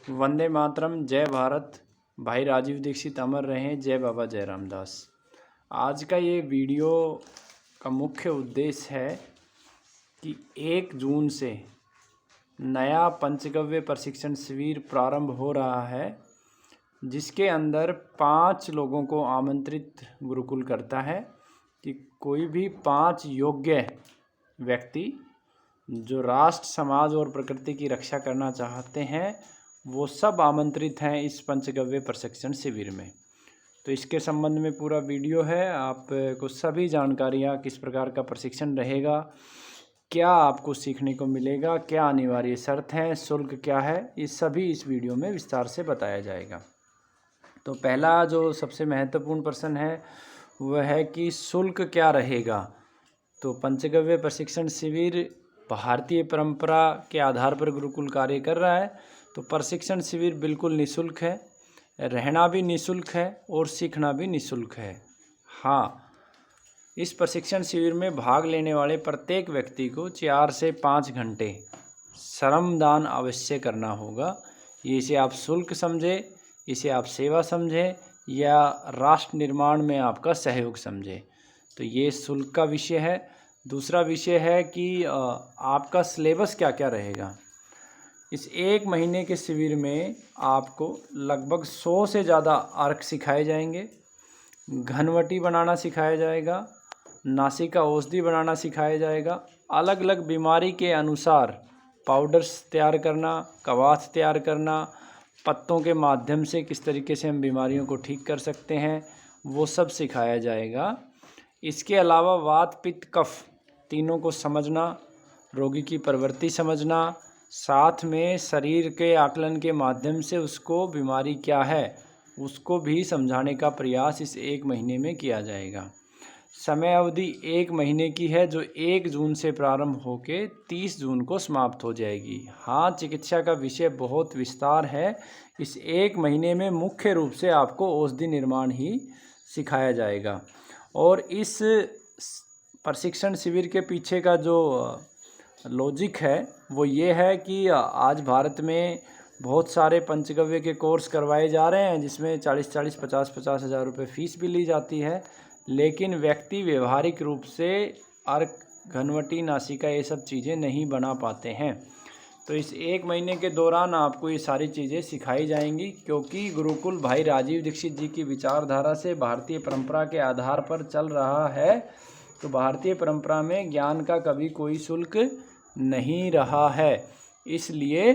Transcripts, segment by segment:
वंदे मातरम, जय भारत। भाई राजीव दीक्षित अमर रहें, जय बाबा जय रामदास। आज का ये वीडियो का मुख्य उद्देश्य है कि 1 जून से नया पंचगव्य प्रशिक्षण शिविर प्रारंभ हो रहा है, जिसके अंदर 5 लोगों को आमंत्रित गुरुकुल करता है कि कोई भी 5 योग्य व्यक्ति जो राष्ट्र, समाज और प्रकृति की रक्षा करना चाहते हैं, वो सब आमंत्रित हैं इस पंचगव्य प्रशिक्षण शिविर में। तो इसके संबंध में पूरा वीडियो है। आपको सभी जानकारियाँ, किस प्रकार का प्रशिक्षण रहेगा, क्या आपको सीखने को मिलेगा, क्या अनिवार्य शर्त हैं, शुल्क क्या है, ये सभी इस वीडियो में विस्तार से बताया जाएगा। तो पहला जो सबसे महत्वपूर्ण प्रश्न है वह है कि शुल्क क्या रहेगा। तो पंचगव्य प्रशिक्षण शिविर भारतीय परंपरा के आधार पर गुरुकुल कार्य कर रहा है। तो प्रशिक्षण शिविर बिल्कुल निःशुल्क है, रहना भी निःशुल्क है और सीखना भी निःशुल्क है। हाँ, इस प्रशिक्षण शिविर में भाग लेने वाले प्रत्येक व्यक्ति को 4 से 5 घंटे श्रमदान अवश्य करना होगा। इसे आप शुल्क समझे, इसे आप सेवा समझें या राष्ट्र निर्माण में आपका सहयोग समझें। तो ये शुल्क का विषय है। दूसरा विषय है कि आपका सिलेबस क्या क्या रहेगा। इस 1 महीने के शिविर में आपको लगभग 100 से ज़्यादा अर्क सिखाए जाएंगे, घनवटी बनाना सिखाया जाएगा, नासिका औषधि बनाना सिखाया जाएगा, अलग अलग बीमारी के अनुसार पाउडर्स तैयार करना, कवाथ तैयार करना, पत्तों के माध्यम से किस तरीके से हम बीमारियों को ठीक कर सकते हैं, वो सब सिखाया जाएगा। इसके अलावा वात, पित्त, कफ तीनों को समझना, रोगी की प्रवृत्ति समझना, साथ में शरीर के आकलन के माध्यम से उसको बीमारी क्या है उसको भी समझाने का प्रयास इस 1 महीने में किया जाएगा। समय अवधि 1 महीने की है, जो 1 जून से प्रारंभ होकर 30 जून को समाप्त हो जाएगी। हाँ, चिकित्सा का विषय बहुत विस्तार है। इस 1 महीने में मुख्य रूप से आपको औषधि निर्माण ही सिखाया जाएगा। और इस प्रशिक्षण शिविर के पीछे का जो लॉजिक है वो ये है कि आज भारत में बहुत सारे पंचगव्य के कोर्स करवाए जा रहे हैं, जिसमें 40-40, 50-50 हज़ार रुपये फ़ीस भी ली जाती है, लेकिन व्यक्ति व्यवहारिक रूप से अर्क, घनवटी, नासिका ये सब चीज़ें नहीं बना पाते हैं। तो इस 1 महीने के दौरान आपको ये सारी चीज़ें सिखाई जाएंगी, क्योंकि गुरुकुल भाई राजीव दीक्षित जी की विचारधारा से भारतीय परंपरा के आधार पर चल रहा है। तो भारतीय परंपरा में ज्ञान का कभी कोई शुल्क नहीं रहा है, इसलिए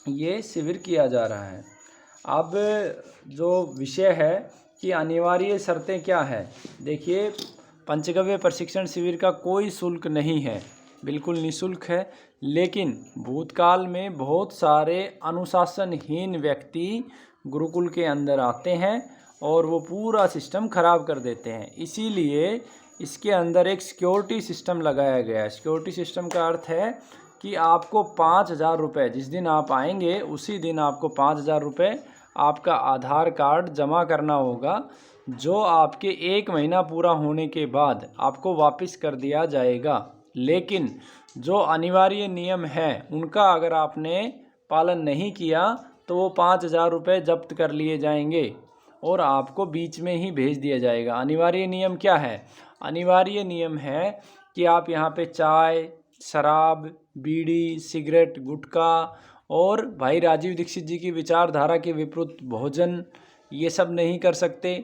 ये शिविर किया जा रहा है। अब जो विषय है कि अनिवार्य शर्तें क्या है, देखिए, पंचगव्य प्रशिक्षण शिविर का कोई शुल्क नहीं है, बिल्कुल निःशुल्क है। लेकिन भूतकाल में बहुत सारे अनुशासनहीन व्यक्ति गुरुकुल के अंदर आते हैं और वो पूरा सिस्टम खराब कर देते हैं। इसीलिए इसके अंदर एक सिक्योरिटी सिस्टम लगाया गया है। सिक्योरिटी सिस्टम का अर्थ है कि आपको 5,000 रुपये, जिस दिन आप आएंगे उसी दिन आपको 5,000 रुपये आपका आधार कार्ड जमा करना होगा, जो आपके 1 महीना पूरा होने के बाद आपको वापस कर दिया जाएगा। लेकिन जो अनिवार्य नियम है उनका अगर आपने पालन नहीं किया तो वो 5,000 रुपये जब्त कर लिए जाएंगे और आपको बीच में ही भेज दिया जाएगा। अनिवार्य नियम क्या है? अनिवार्य नियम है कि आप यहाँ पे चाय, शराब, बीड़ी, सिगरेट, गुटखा और भाई राजीव दीक्षित जी की विचारधारा के विपरीत भोजन ये सब नहीं कर सकते,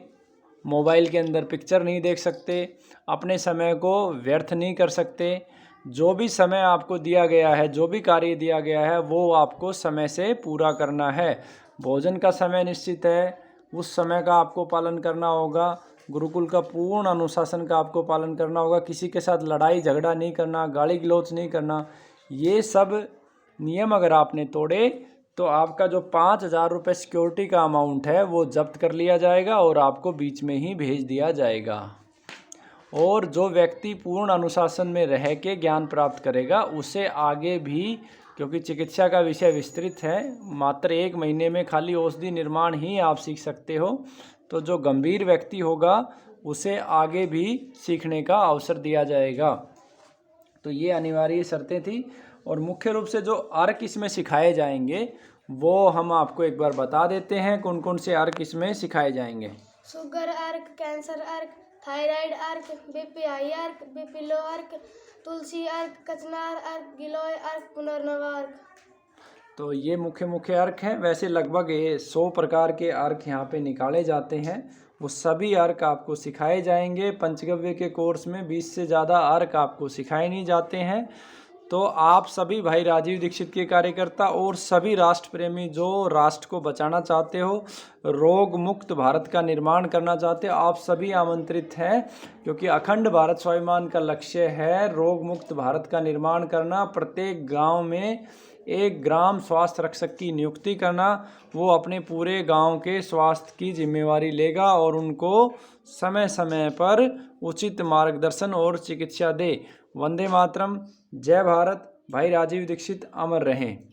मोबाइल के अंदर पिक्चर नहीं देख सकते, अपने समय को व्यर्थ नहीं कर सकते। जो भी समय आपको दिया गया है, जो भी कार्य दिया गया है, वो आपको समय से पूरा करना है। भोजन का समय निश्चित है, उस समय का आपको पालन करना होगा। गुरुकुल का पूर्ण अनुशासन का आपको पालन करना होगा। किसी के साथ लड़ाई झगड़ा नहीं करना, गाली गलौज नहीं करना। ये सब नियम अगर आपने तोड़े तो आपका जो 5,000 रुपये सिक्योरिटी का अमाउंट है वो जब्त कर लिया जाएगा और आपको बीच में ही भेज दिया जाएगा। और जो व्यक्ति पूर्ण अनुशासन में रह के ज्ञान प्राप्त करेगा उसे आगे भी, क्योंकि चिकित्सा का विषय विस्तृत है, मात्र 1 महीने में खाली औषधि निर्माण ही आप सीख सकते हो, तो जो गंभीर व्यक्ति होगा उसे आगे भी सीखने का अवसर दिया जाएगा। तो ये अनिवार्य शर्तें थी। और मुख्य रूप से जो अर्क इसमें सिखाए जाएंगे वो हम आपको एक बार बता देते हैं कौन कौन से अर्क इसमें सिखाए जाएंगे। शुगर अर्क, कैंसर अर्क, थायराइड अर्क, बीपी हाई अर्क, बीपी लो अर्क, तुलसी अर्क, कचनार अर्क, गिलोय अर्क, पुनर्नवा अर्क। तो ये मुख्य मुख्य अर्क हैं। वैसे लगभग ये 100 प्रकार के अर्क यहाँ पे निकाले जाते हैं। वो सभी अर्क आपको सिखाए जाएंगे। पंचगव्य के कोर्स में 20 से ज़्यादा अर्क आपको सिखाए नहीं जाते हैं। तो आप सभी भाई राजीव दीक्षित के कार्यकर्ता और सभी राष्ट्र प्रेमी जो राष्ट्र को बचाना चाहते हो, रोग मुक्त भारत का निर्माण करना चाहते हो, आप सभी आमंत्रित हैं, क्योंकि अखंड भारत स्वाभिमान का लक्ष्य है रोग मुक्त भारत का निर्माण करना। प्रत्येक गांव में एक ग्राम स्वास्थ्य रक्षक की नियुक्ति करना। वो अपने पूरे गांव के स्वास्थ्य की जिम्मेवारी लेगा और उनको समय समय पर उचित मार्गदर्शन और चिकित्सा दे। वंदे मातरम। जय भारत। भाई राजीव दीक्षित अमर रहें।